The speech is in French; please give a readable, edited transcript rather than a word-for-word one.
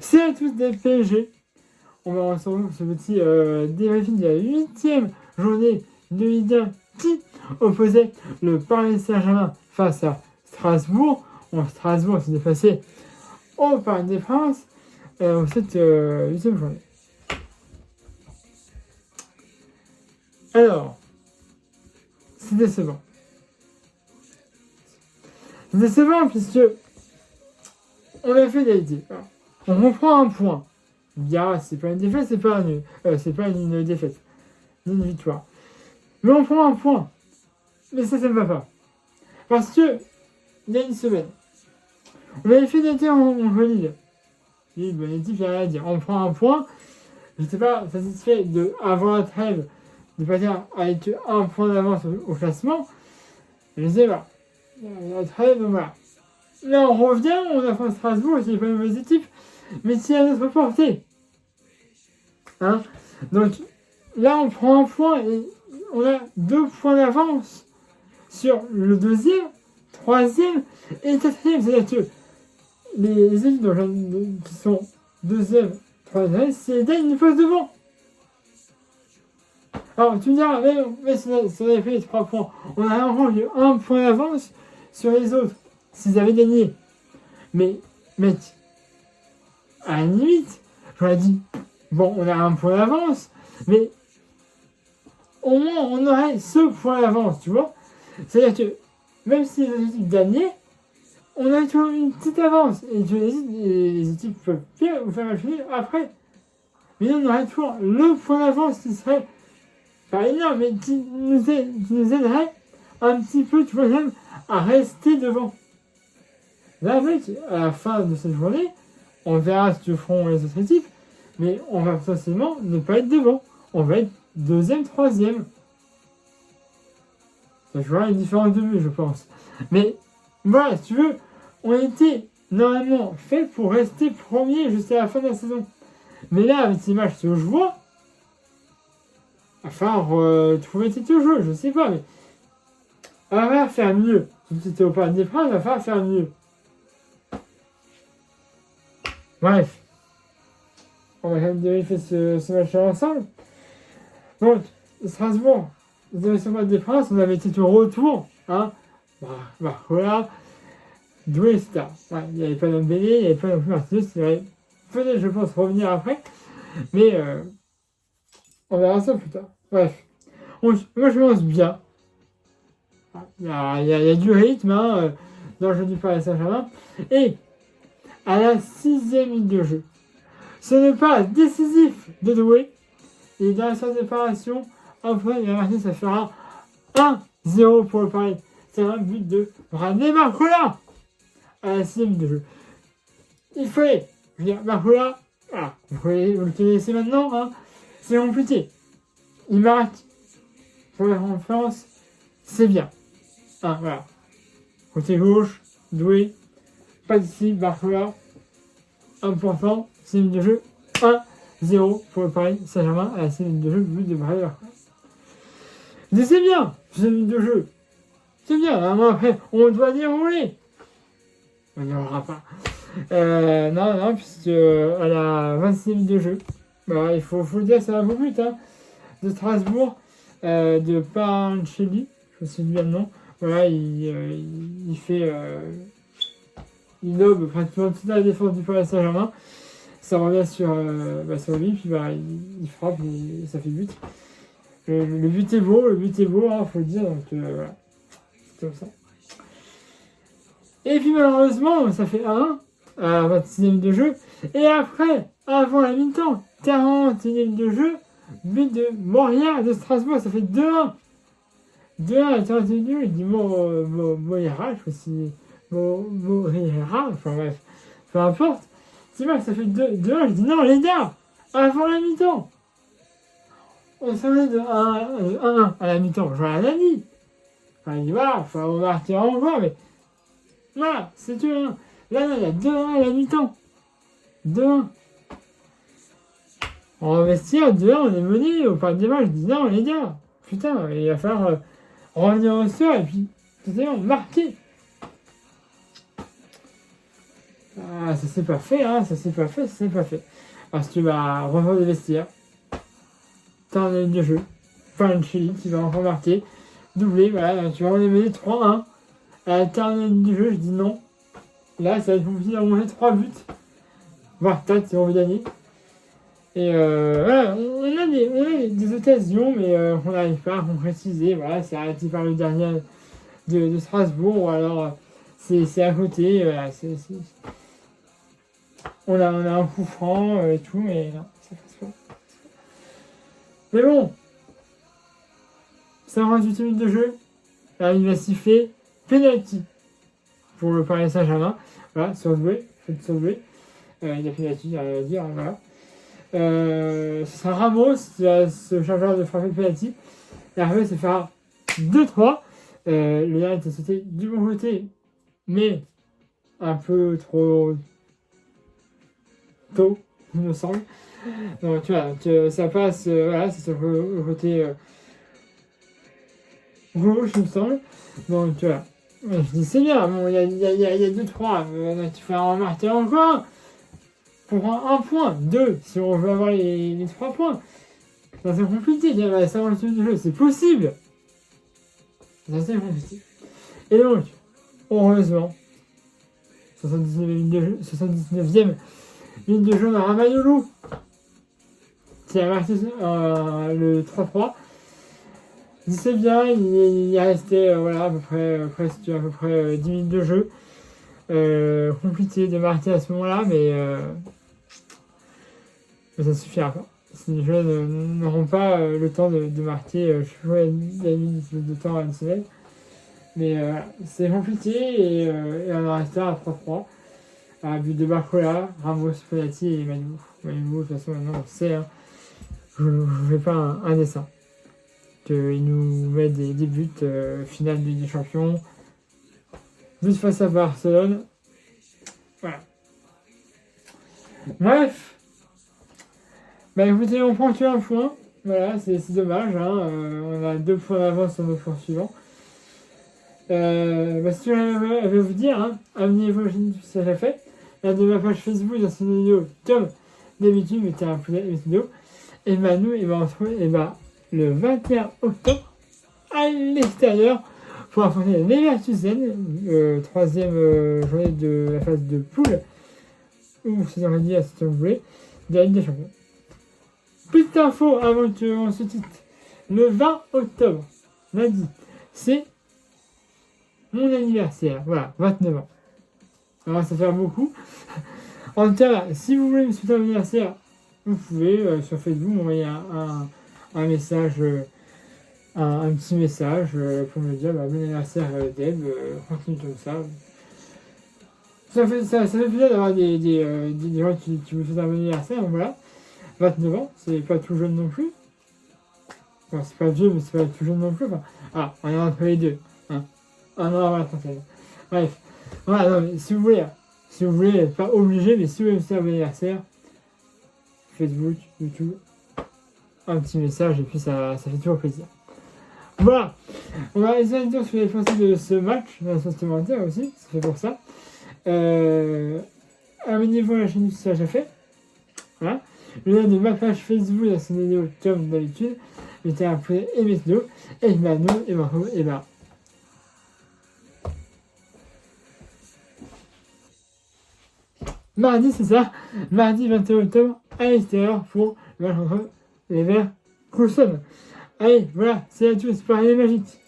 C'est à tous des PSG. On va retrouver ce petit débriefing de la 8e journée de Ligue 1 qui opposait le Paris Saint-Germain face à Strasbourg. Strasbourg s'est déplacé au Parc des Princes cette 8e journée. Alors, c'est décevant. C'est décevant puisque on a fait l'égalité. On reprend un point. Bien, c'est pas une défaite, c'est pas une défaite, ni une victoire. Mais on prend un point. Mais ça ne va pas. Parce que, il y a une semaine, on avait fait l'égalité en Lille. Lille, bonne équipe, il n'y a rien à dire. On prend un point. Je n'étais pas satisfait de, avant la trêve, de partir avec un point d'avance au classement. Je disais, voilà, la trêve, donc voilà. Là, on revient, on affronte Strasbourg, c'est pas une mauvaise équipe, mais c'est à notre portée. Hein, donc, là, on prend un point et on a 2 points d'avance sur le 2e, 3e et 4e. C'est-à-dire que les équipes qui sont 2e, 3e, c'est les une place devant. Alors, tu me diras, mais si on avait fait les 3 points, on a encore eu 1 point d'avance sur les autres, s'ils avaient gagné. Mais, mec, à la limite, j'aurais dit, bon, on a 1 point d'avance, mais au moins, on aurait ce point d'avance, tu vois. C'est-à-dire que, même si les équipes gagnaient, on a toujours une petite avance, et que les équipes peuvent bien ou faire mal finir après. Mais on aurait toujours le point d'avance qui serait pas énorme, mais qui nous aiderait un petit peu, tu vois, même à rester devant. Là, mec, à la fin de cette journée, on verra ce que feront les autres équipes, mais on va potentiellement ne pas être devant. On va être 2e, 3e. Ça fera une différence de vue, je pense. Mais voilà, si tu veux, on était normalement fait pour rester premier jusqu'à la fin de la saison. Mais là, avec ces matchs que je vois, enfin, trouver titre au jeu, je sais pas, mais on va falloir faire mieux. Si c'était au Parc des Princes, il va falloir faire mieux. Bref, on va quand même vérifier ce match-là ensemble. Donc, Strasbourg, vous avez sur le Parc des Princes, on avait été au retour, hein. Voilà, Doué, etc. Ouais, il n'y avait pas d'Embélé, il n'y avait pas non plus Martinez, il aurait peut-être, je pense, revenir après, mais on verra ça plus tard. Bref, moi je pense bien. Il y a du rythme dans le jeu du Paris Saint-Germain. Et à la 6e minute de jeu, ce n'est pas décisif de Doué. Et dans la séance de préparation, après, il va marquer, ça fera 1-0 pour le Paris. C'est un but de René Barcola à la 6e minute de jeu. Il fallait, je veux dire, Barcola, voilà, vous le connaissez maintenant, hein, c'est compliqué. Il marque pour la confiance, c'est bien. Voilà. Côté gauche, Doué, pas d'ici, Barcola, 1%, 6 minutes de jeu, 1-0 pour le Paris Saint-Germain à la 6 minutes de jeu, but de Barcola. Mais c'est bien, 6 minutes de jeu. C'est bien, après, on doit dérouler. On n'y aura pas. Non, puisque à la 26 minutes de jeu, voilà, il faut le dire, ça va beaucoup vite, hein, de Strasbourg, de Parancelli, je me souviens le nom. Voilà, il fait. Il lobe pratiquement toute la défense du Paris Saint-Germain. Ça revient sur lui, puis il frappe et ça fait but. Le but est beau, hein, faut le dire, donc voilà. C'est comme ça. Et puis malheureusement, ça fait 1 à la 26e de jeu. Et après, avant la mi-temps, 41e de jeu, but de Moria de Strasbourg, ça fait 2-1. 2-1 à la 41e de jeu, il dit Moira, je sais pas si Moira, enfin bref, peu importe. C'est vrai que ça fait 2-1, je dis non les gars, avant la mi-temps. On s'en est de 1-1 à la mi-temps, je l'ai dit. Enfin, il dit voilà, il faut marquer encore, mais voilà, c'est 2-1. Là, il y a 2-1 à la mi-temps. 2-1. On va investir 2-1, on est mené au Parc des Princes. Je dis non, les gars, putain, il va falloir revenir au sort et puis, tout à l'heure, marquer. Ah, ça s'est pas fait, ça s'est pas fait. Parce que revendre des vestiaires, t'as un de jeu, Chili qui va encore marquer, doublé, voilà, tu vas en mener 3-1. À la terminale du jeu, je dis non. Là, ça va être compliqué d'envoyer 3 buts, voire 4 si on veut gagner. Et voilà, on a des occasions, mais on n'arrive pas à concrétiser. Voilà, c'est arrêté par le dernier de Strasbourg, ou alors c'est à côté. Voilà, on a un coup franc et tout, mais non, ça passe pas. Mais bon, 58 minutes de jeu, là, il va siffler penalty pour le Paris Saint-Germain. Voilà, surjoué, il a penalty, rien à dire, voilà. Ce sera Ramos qui va se charger de frapper le penalty. Et après, ça fera 2-3. Le gars était sauté du bon côté, mais un peu trop tôt, il me semble. Donc tu vois, ça passe, voilà, c'est sur le côté gauche, il me semble. Donc tu vois, je dis c'est bien, bon, il y a 2-3, tu fais un remarquer encore. Pour un point, 2, si on veut avoir les 3 points. Ça c'est compliqué, ça va le du jeu, c'est possible. Ça c'est compliqué. Et donc, heureusement, 79e minute de jeu, on a Ramayolo qui a marqué le 3-3. C'est bien, il est resté voilà, à peu près 10 minutes de jeu. Compliqué de marquer à ce moment-là, mais ça suffira pas. Si les jeunes n'auront pas le temps de marquer, je sais pas, la limite de temps à une semaine. Mais c'est compliqué et on en reste à 3-3. À but de Barcola, Ramos, Penalty et Manu. Manu, de toute façon, maintenant on sait, je ne fais pas un dessin. Il nous met des buts finale de Ligue des Champions. But face à Barcelone. Voilà. Bref. Écoutez, on prend qu'un point. Voilà, c'est dommage. On a 2 points d'avance sur nos points suivants. Ce que je vais vous dire, amenez-vous si ça l'a fait. Là, de ma page Facebook, dans cette vidéo, comme d'habitude, mettez un poulet cette vidéo. Et nous, on va se retrouver le 21 octobre à l'extérieur pour affronter Leverkusen, 3e journée de la phase de poule, ou c'est organisé à ce que vous voulez, de la Ligue des Champions. Petite info avant qu'on se quitte. Le 20 octobre, lundi, c'est mon anniversaire. Voilà, 29 ans. Alors ça fait beaucoup. En tout cas, si vous voulez me souhaiter un anniversaire, vous pouvez sur Facebook m'envoyer un message, un petit message pour me dire bon anniversaire Deb, continue comme ça. Ça fait plaisir d'avoir des gens qui me souhaitent un bon anniversaire, donc voilà. 29 ans, c'est pas tout jeune non plus. Bon, c'est pas vieux, mais c'est pas tout jeune non plus. Enfin, on est entre les deux. Un an avant la trentaine. Bref. Voilà, non, mais si vous voulez, pas obligé, mais si vous voulez me faire un bon anniversaire, Facebook, YouTube, un petit message et puis ça fait toujours plaisir. Voilà, on va essayer de dire ce que vous avez pensé de ce match, dans la sauce commentaire aussi, c'est fait pour ça. Abonnez-vous à la chaîne si ça déjà fait. Voilà. Le lien de ma page Facebook dans cette vidéo comme d'habitude. Mettez un pouce et mettez-le. Et nous, mardi, c'est ça, mardi 21 octobre à l'extérieur pour le match contre les Leverkusen. Allez, voilà, c'est à tous, c'est pareil, magique.